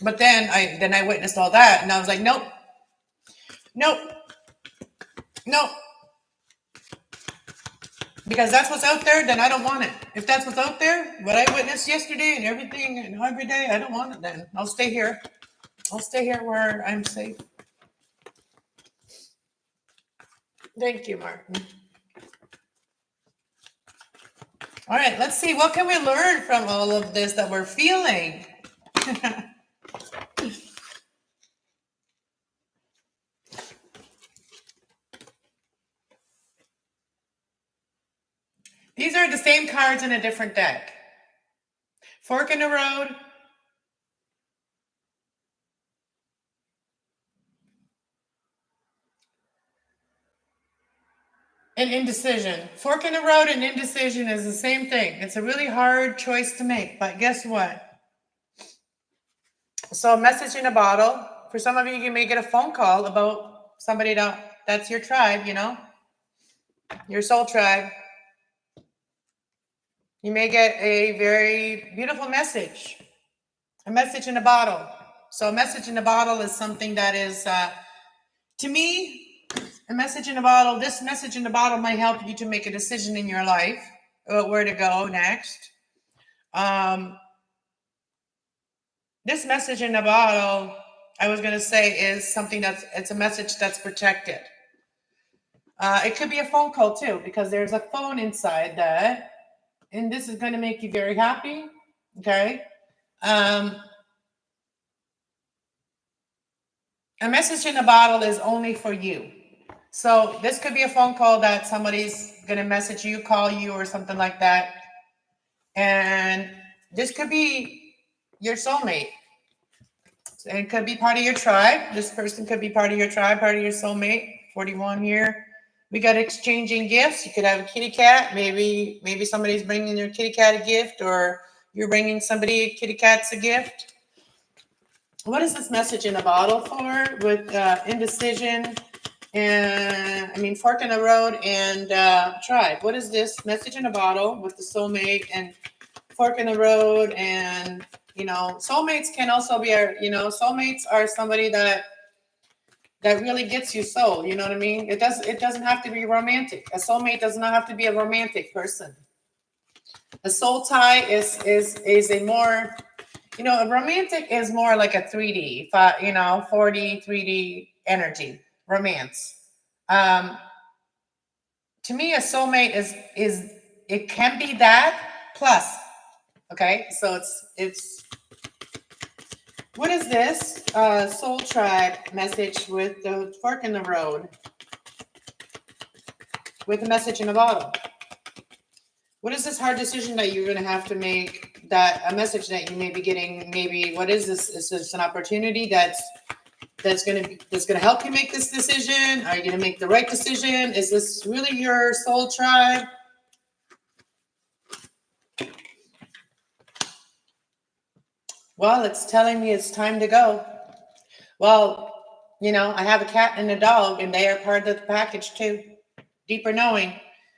But then I witnessed all that, and I was like, nope. Because that's what's out there, then I don't want it. If that's what's out there, what I witnessed yesterday and everything and every day, I don't want it then. I'll stay here. I'll stay here where I'm safe. Thank you, Martin. All right, let's see. What can we learn from all of this that we're feeling? These are the same cards in a different deck. Fork in the road. And indecision. Fork in the road and indecision is the same thing. It's a really hard choice to make, but guess what? So a message in a bottle. For some of you, you may get a phone call about somebody that's your tribe, your soul tribe. You may get a very beautiful message, a message in a bottle. So a message in a bottle is something that is, to me, a message in a bottle. This message in the bottle might help you to make a decision in your life about where to go next. This message in a bottle, I was going to say, is something it's a message that's protected. It could be a phone call too, because there's a phone inside that, and this is going to make you very happy. Okay. A message in a bottle is only for you. So this could be a phone call that somebody's going to message you, call you, or something like that. And this could be your soulmate. It could be part of your tribe. This person could be part of your tribe, part of your soulmate. 41 here. We got exchanging gifts. You could have a kitty cat. Maybe somebody's bringing your kitty cat a gift, or you're bringing somebody kitty cat's a gift. What is this message in a bottle for? With indecision, And I mean, fork in the road and tribe. What is this? Message in a bottle with the soulmate and fork in the road. And, you know, soulmates can also be our, you know, soulmates are somebody that really gets you soul. You know what I mean? It doesn't have to be romantic. A soulmate does not have to be a romantic person. A soul tie is a more, you know, a romantic is more like a 3D, you know, 4D, 3D energy, romance. To me, a soulmate is it can be that plus. Okay, so it's what is this soul tribe message with the fork in the road with a message in a bottle? What is this hard decision that you're going to have to make? That a message that you may be getting? Maybe what is this? Is this an opportunity that's going to help you make this decision? Are you going to make the right decision? Is this really your soul tribe? Well, it's telling me it's time to go. Well, you know, I have a cat and a dog, and they are part of the package too. Deeper knowing.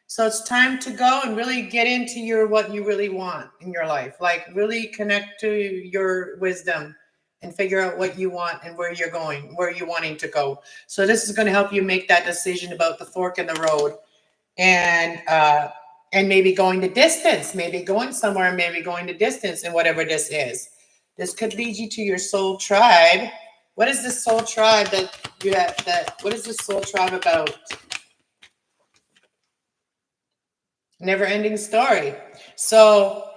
So it's time to go and really get into what you really want in your life. Like really connect to your wisdom and figure out what you want and where you're going, where you're wanting to go. So this is going to help you make that decision about the fork in the road and maybe going the distance, maybe going somewhere, maybe going the distance and whatever this is. This could lead you to your soul tribe. What is this soul tribe that you have what is this soul tribe about? Never ending story. So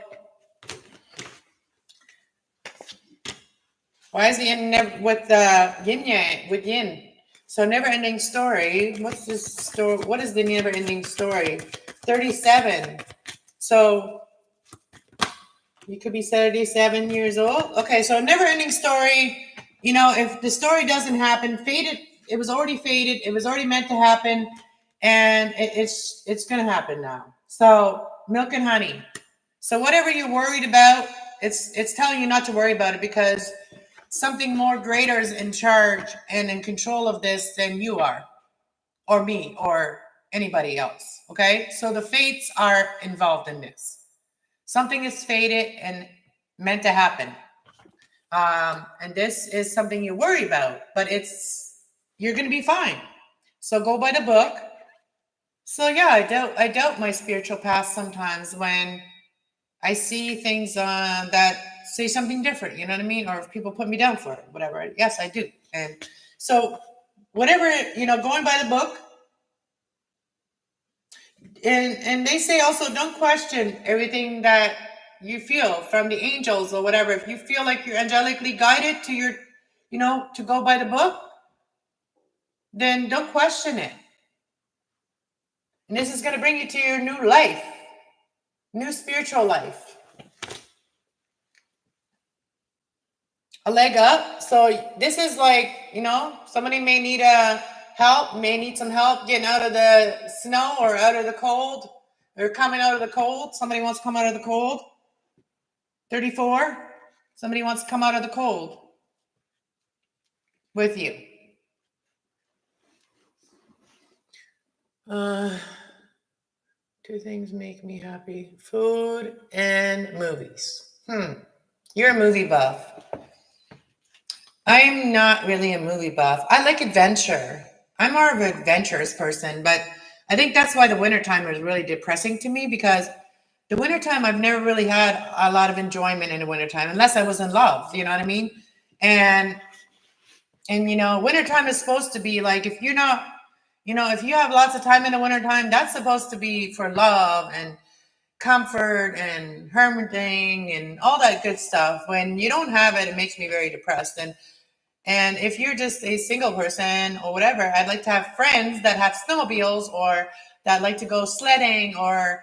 why is the end with the yin yang with yin? So never ending story. What's this story? What is the never ending story? 37. So you could be 37 years old. Okay, so never ending story. You know, if the story doesn't happen, faded, it was already faded, it was already meant to happen, and it's going to happen now. So milk and honey. So whatever you're worried about, it's telling you not to worry about it because something more greater is in charge and in control of this than you are, or me, or anybody else. Okay, so the fates are involved in this. Something is fated and meant to happen. And this is something you worry about, but you're going to be fine. So go by the book. So yeah, I doubt my spiritual past sometimes when I see things that say something different, you know what I mean? Or if people put me down for it, whatever. Yes, I do. And so whatever, you know, going by the book. And they say also don't question everything that you feel from the angels or whatever. If you feel like you're angelically guided to your, you know, to go by the book, then don't question it. And this is going to bring you to your new life, new spiritual life. A leg up. So this is like, you know, somebody may need some help getting out of the snow or out of the cold. They're coming out of the cold. Somebody wants to come out of the cold. 34. Somebody wants to come out of the cold with you. Two things make me happy: food and movies. You're a movie buff. I'm not really a movie buff. I like adventure. I'm more of an adventurous person, but I think that's why the wintertime is really depressing to me, because the wintertime, I've never really had a lot of enjoyment in the wintertime, unless I was in love, you know what I mean? And you know, wintertime is supposed to be like, if you're not, you know, if you have lots of time in the wintertime, that's supposed to be for love and comfort and hermiting and all that good stuff. When you don't have it, it makes me very depressed. And if you're just a single person or whatever, I'd like to have friends that have snowmobiles or that like to go sledding or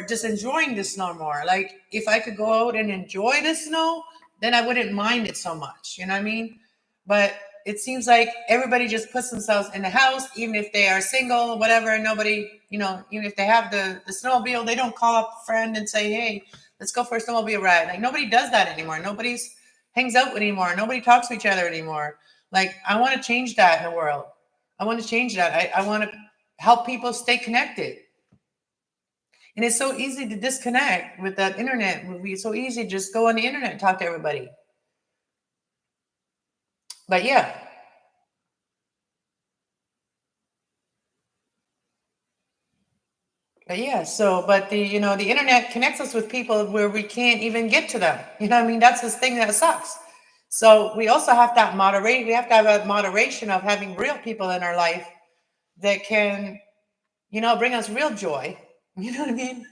just enjoying the snow more. Like if I could go out and enjoy the snow, then I wouldn't mind it so much. You know what I mean? But it seems like everybody just puts themselves in the house, even if they are single, whatever. Nobody, you know, even if they have the snowmobile, they don't call up a friend and say, hey, let's go for a snowmobile ride. Like nobody does that anymore. Nobody's hangs out anymore. Nobody talks to each other anymore. Like I want to change that in the world. I want to change that. I want to help people stay connected. And it's so easy to disconnect with that internet. It's so easy to just go on the internet and talk to everybody. But yeah. But the, the internet connects us with people where we can't even get to them. You know what I mean? That's this thing that sucks. So we also have to moderate. We have to have a moderation of having real people in our life that can, bring us real joy. You know what I mean?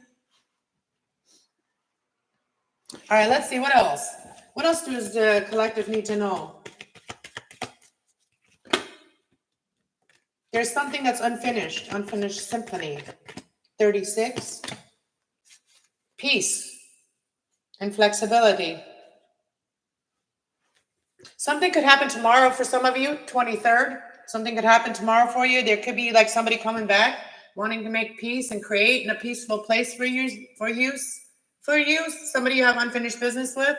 All right, let's see. What else? What else does the collective need to know? There's something that's unfinished symphony. 36. Peace and flexibility. Something could happen tomorrow for some of you, 23rd. Something could happen tomorrow for you. There could be like somebody coming back, wanting to make peace and create in a peaceful place for you. Somebody you have unfinished business with,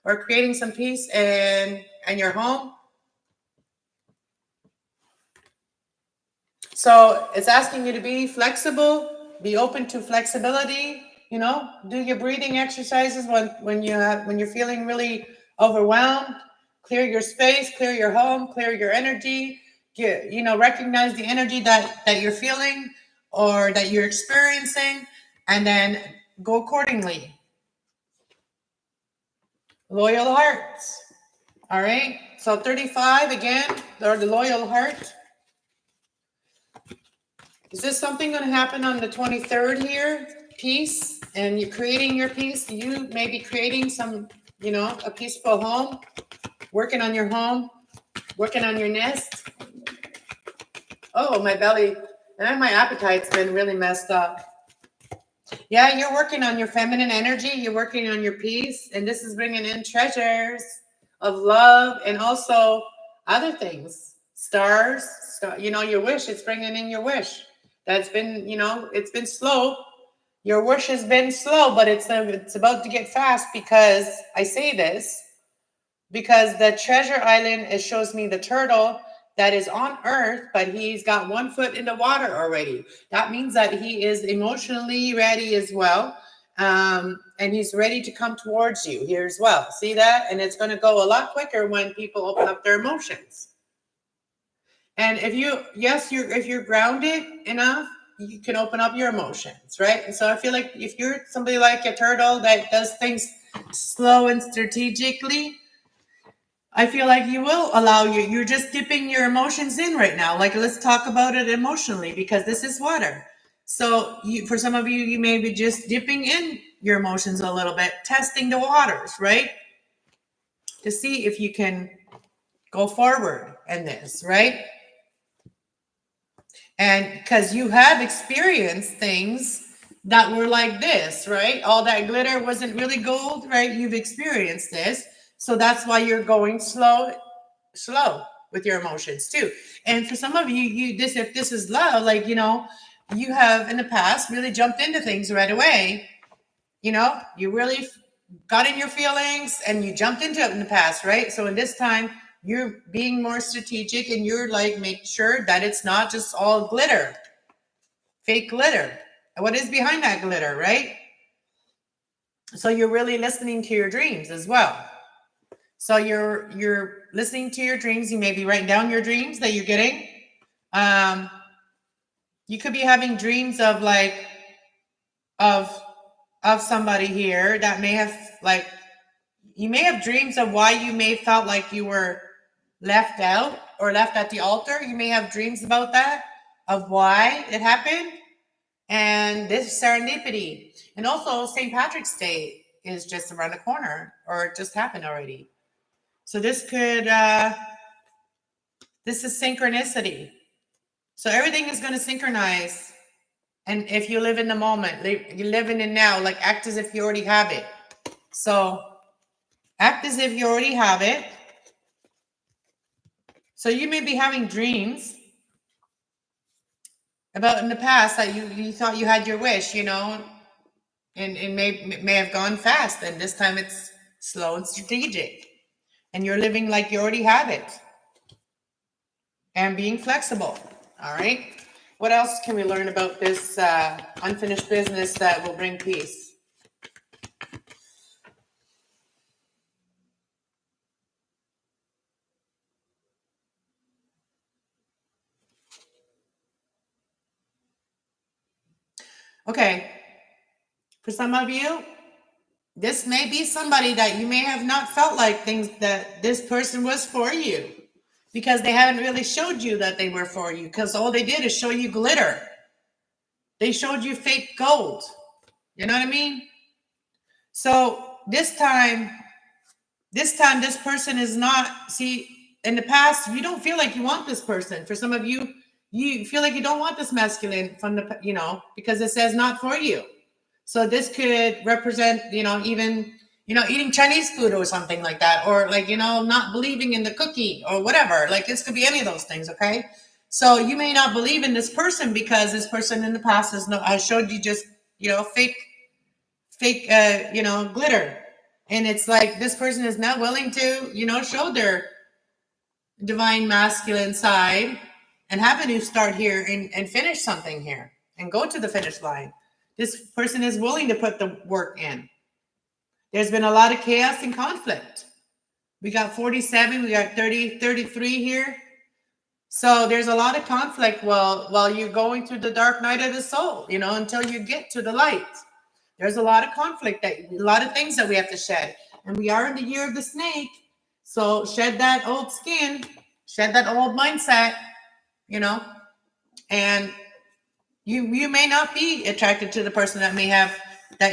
or creating some peace in your home. So it's asking you to be flexible, be open to flexibility. Do your breathing exercises when you're feeling really overwhelmed. Clear your space, clear your home, clear your energy. Recognize the energy that you're feeling or that you're experiencing, and then go accordingly. Loyal hearts. All right. So 35 again, or the loyal heart. Is this something going to happen on the 23rd here? Peace, and you're creating your peace. You may be creating some, a peaceful home, working on your home, working on your nest. Oh, my belly and my appetite's been really messed up. Yeah, you're working on your feminine energy. You're working on your peace, and this is bringing in treasures of love and also other things. Stars, your wish. It's bringing in your wish. That's been, it's been slow. Your wish has been slow, but it's about to get fast, because I say this because the treasure island, shows me the turtle that is on earth, but he's got 1 foot in the water already. That means that he is emotionally ready as well. And he's ready to come towards you here as well. See that? And it's going to go a lot quicker when people open up their emotions. And if you're grounded enough, you can open up your emotions, right? And so I feel like if you're somebody like a turtle that does things slow and strategically, I feel like you will allow you're just dipping your emotions in right now. Like, let's talk about it emotionally, because this is water. So for some of you, you may be just dipping in your emotions a little bit, testing the waters, right? To see if you can go forward in this, right? And because you have experienced things that were like this, right? All that glitter wasn't really gold, right? You've experienced this. So that's why you're going slow with your emotions too. And for some of you, if this is love, like, you have in the past really jumped into things right away. You really got in your feelings and you jumped into it in the past, right? So in this time, you're being more strategic, and you're like, make sure that it's not just all glitter, fake glitter. And what is behind that glitter, right? So you're really listening to your dreams as well. So you're listening to your dreams. You may be writing down your dreams that you're getting. You could be having dreams of of somebody here that may have, like, you may have dreams of why you may felt like you were left out or left at the altar. You may have dreams about that, of why it happened. And this serendipity. And also St. Patrick's Day is just around the corner, or it just happened already. So this is synchronicity. So everything is going to synchronize. And if you live in the moment, you live in it now, like, act as if you already have it. So act as if you already have it. So you may be having dreams about in the past that you thought you had your wish, and may have gone fast. And this time it's slow and strategic. And you're living like you already have it. and being flexible. All right. What else can we learn about this unfinished business that will bring peace? Okay. For some of you, this may be somebody that you may have not felt like things that this person was for you, because they haven't really showed you that they were for you, because all they did is show you glitter. They showed you fake gold. You know what I mean? So this time this person is not, see, in the past, you don't feel like you want this person. For some of you, you feel like you don't want this masculine from the, you know, because it says not for you. So this could represent, you know, even, you know, eating Chinese food or something like that, or like, you know, not believing in the cookie or whatever. Like this could be any of those things. Okay. So you may not believe in this person because this person in the past has showed you just, you know, fake, you know, glitter. And it's like this person is not willing to, you know, show their divine masculine side and have a new start here and finish something here and go to the finish line. This person is willing to put the work in. There's been a lot of chaos and conflict. We got 47, we got 30, 33 here. So there's a lot of conflict while you're going through the dark night of the soul, you know, until you get to the light. There's a lot of conflict, a lot of things that we have to shed. And we are in the year of the snake. So shed that old skin, shed that old mindset, you know, and you may not be attracted to the person that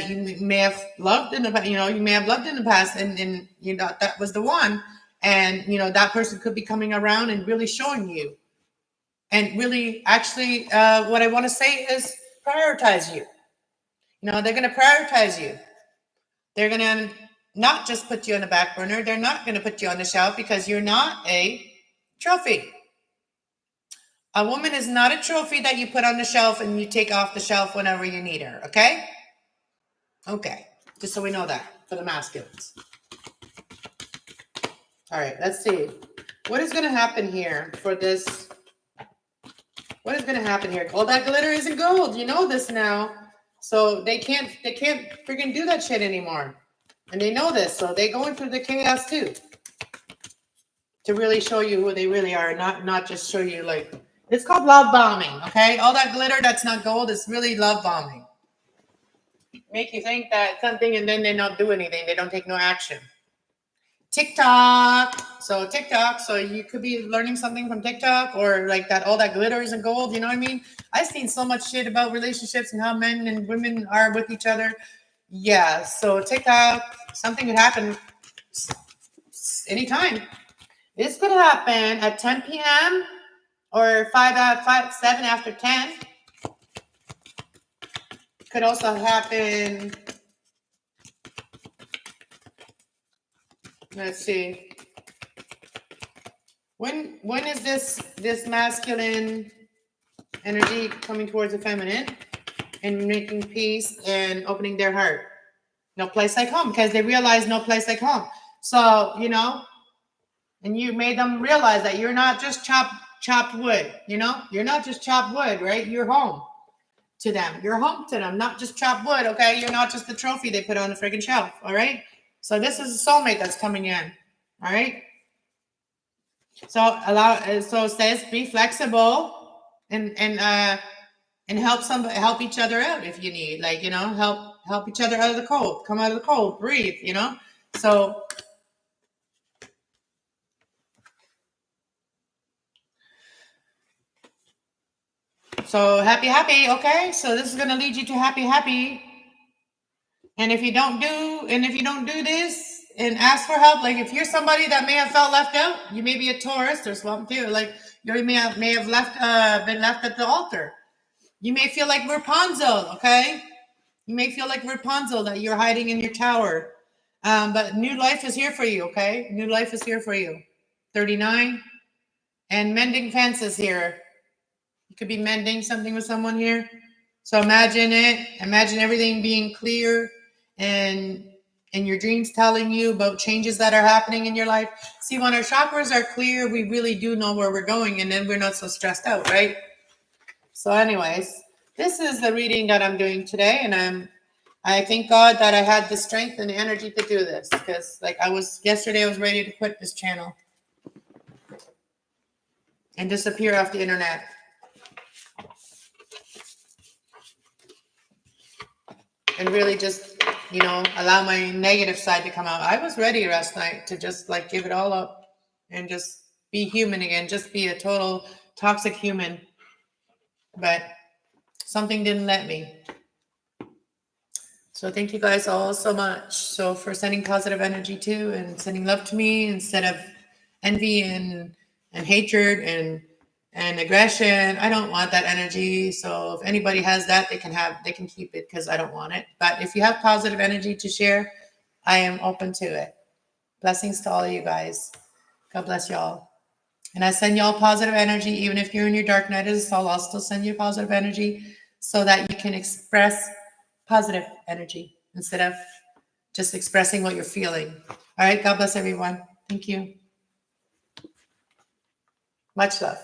you may have loved in the past, you know, you may have loved in the past, and you know, that was the one. And, you know, that person could be coming around and really showing you. And really, actually, what I want to say is prioritize you. You know, they're going to prioritize you. They're going to not just put you on the back burner. They're not going to put you on the shelf because you're not a trophy. A woman is not a trophy that you put on the shelf and you take off the shelf whenever you need her. Okay? Okay. Just so we know that for the masculines. All right. Let's see. What is going to happen here for this? What is going to happen here? All that glitter isn't gold. You know this now. So they can't freaking do that shit anymore. And they know this. So they're going through the chaos too. To really show you who they really are. Not just show you like, it's called love bombing. Okay. All that glitter that's not gold is really love bombing. Make you think that something and then they don't do anything. They don't take no action. TikTok. So you could be learning something from TikTok, or like that, all that glitter isn't gold. You know what I mean? I've seen so much shit about relationships and how men and women are with each other. Yeah. So TikTok, something could happen anytime. This could happen at 10 p.m. or 7 after 10. Could also happen. Let's see. When is this masculine energy coming towards the feminine and making peace and opening their heart? No place like home, because they realize no place like home. So, you know, and you made them realize that you're not just chopped wood, you know? You're not just chopped wood, right? You're home to them. You're home to them, not just chopped wood, okay? You're not just the trophy they put on the freaking shelf, all right? So this is a soulmate that's coming in, all right? So it says be flexible and help each other out if you need, like, you know, help each other out of the cold, come out of the cold, breathe, you know? So happy, okay? So this is going to lead you to happy. And if you don't do this and ask for help, like if you're somebody that may have felt left out, you may be a Taurus or something too. Like you may have been left at the altar. You may feel like Rapunzel, okay? You may feel like Rapunzel, that you're hiding in your tower. But new life is here for you, okay? New life is here for you. 39. And mending fences here. You could be mending something with someone here. So imagine everything being clear and in your dreams telling you about changes that are happening in your life. See, when our chakras are clear, we really do know where we're going, and then we're not so stressed out, right? So anyways, this is the reading that I'm doing today, and I thank God that I had the strength and the energy to do this, because like yesterday I was ready to quit this channel and disappear off the internet. And really just, allow my negative side to come out. I was ready last night to just like give it all up and just be human again, just be a total toxic human. But something didn't let me. So thank you guys all so much. So for sending positive energy too, and sending love to me instead of envy and hatred and aggression. I don't want that energy. So if anybody has that, they can keep it, because I don't want it. But if you have positive energy to share, I am open to it. Blessings to all of you guys. God bless y'all. And I send y'all positive energy, even if you're in your dark night of the soul, I'll still send you positive energy so that you can express positive energy instead of just expressing what you're feeling. All right. God bless everyone. Thank you. Much love.